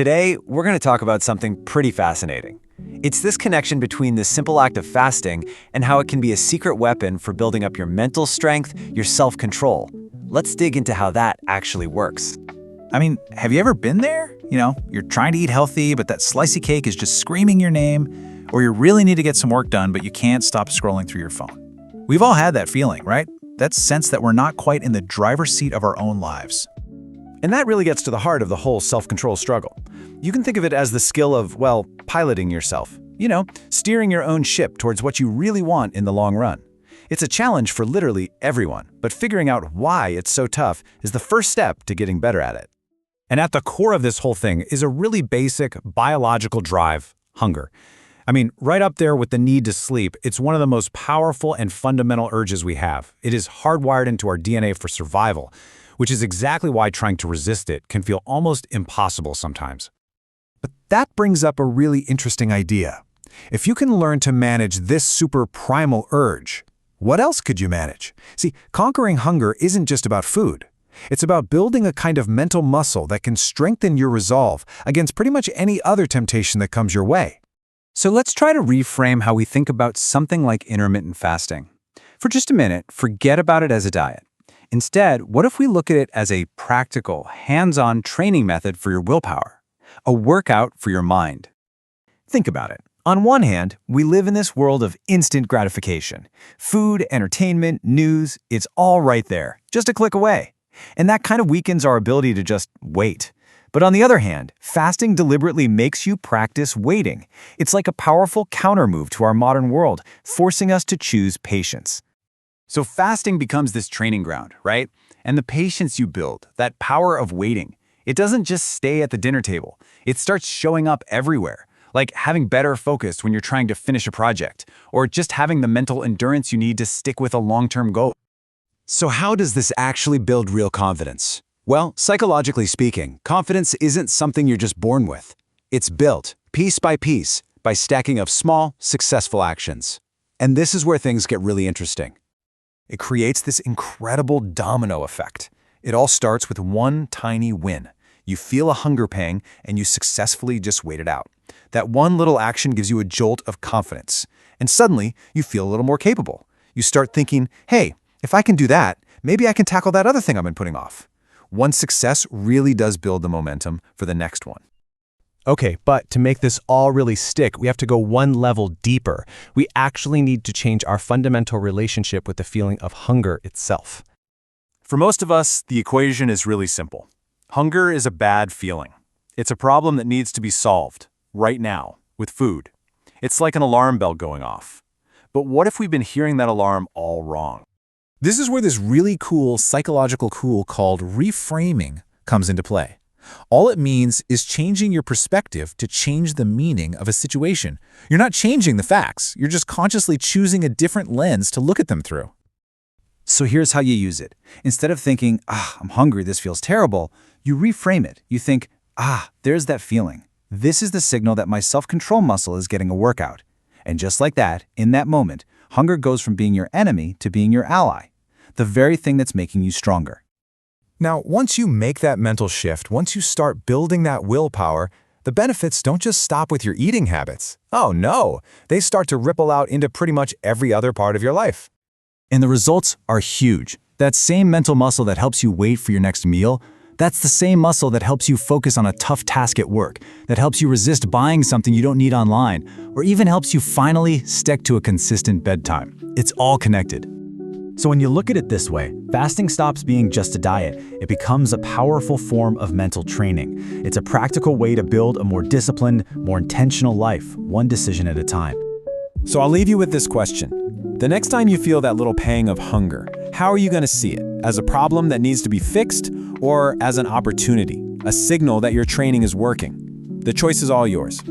Today, we're going to talk about something pretty fascinating. It's this connection between the simple act of fasting and how it can be a secret weapon for building up your mental strength, your self-control. Let's dig into how that actually works. Have you ever been there? You're trying to eat healthy, but that slicey cake is just screaming your name, or you really need to get some work done, but you can't stop scrolling through your phone. We've all had that feeling, right? That sense that we're not quite in the driver's seat of our own lives. And that really gets to the heart of the whole self-control struggle. You can think of it as the skill of, piloting yourself. Steering your own ship towards what you really want in the long run. It's a challenge for literally everyone, but figuring out why it's so tough is the first step to getting better at it. And at the core of this whole thing is a really basic biological drive, hunger. Right up there with the need to sleep, it's one of the most powerful and fundamental urges we have. It is hardwired into our DNA for survival, which is exactly why trying to resist it can feel almost impossible sometimes. But that brings up a really interesting idea. If you can learn to manage this super primal urge, what else could you manage? See, conquering hunger isn't just about food. It's about building a kind of mental muscle that can strengthen your resolve against pretty much any other temptation that comes your way. So let's try to reframe how we think about something like intermittent fasting. For just a minute, forget about it as a diet. Instead, what if we look at it as a practical, hands-on training method for your willpower? A workout for your mind. Think about it. On one hand, we live in this world of instant gratification. Food, entertainment, news, it's all right there, just a click away. And that kind of weakens our ability to just wait. But on the other hand, fasting deliberately makes you practice waiting. It's like a powerful countermove to our modern world, forcing us to choose patience. So fasting becomes this training ground, right? And the patience you build, that power of waiting, it doesn't just stay at the dinner table. It starts showing up everywhere, like having better focus when you're trying to finish a project, or just having the mental endurance you need to stick with a long-term goal. So how does this actually build real confidence? Well, psychologically speaking, confidence isn't something you're just born with. It's built, piece by piece, by stacking of small, successful actions. And this is where things get really interesting. It creates this incredible domino effect. It all starts with one tiny win. You feel a hunger pang, and you successfully just wait it out. That one little action gives you a jolt of confidence. And suddenly, you feel a little more capable. You start thinking, hey, if I can do that, maybe I can tackle that other thing I've been putting off. One success really does build the momentum for the next one. Okay, but to make this all really stick, we have to go one level deeper. We actually need to change our fundamental relationship with the feeling of hunger itself. For most of us, the equation is really simple. Hunger is a bad feeling. It's a problem that needs to be solved, right now, with food. It's like an alarm bell going off. But what if we've been hearing that alarm all wrong? This is where this really cool psychological tool called reframing comes into play. All it means is changing your perspective to change the meaning of a situation. You're not changing the facts. You're just consciously choosing a different lens to look at them through. So here's how you use it. Instead of thinking, I'm hungry, this feels terrible, you reframe it. You think, there's that feeling. This is the signal that my self-control muscle is getting a workout. And just like that, in that moment, hunger goes from being your enemy to being your ally. The very thing that's making you stronger. Now, once you make that mental shift, once you start building that willpower, the benefits don't just stop with your eating habits. Oh no, they start to ripple out into pretty much every other part of your life. And the results are huge. That same mental muscle that helps you wait for your next meal, that's the same muscle that helps you focus on a tough task at work, that helps you resist buying something you don't need online, or even helps you finally stick to a consistent bedtime. It's all connected. So when you look at it this way, fasting stops being just a diet. It becomes a powerful form of mental training. It's a practical way to build a more disciplined, more intentional life, one decision at a time. So I'll leave you with this question. The next time you feel that little pang of hunger, how are you going to see it? As a problem that needs to be fixed, or as an opportunity, a signal that your training is working? The choice is all yours.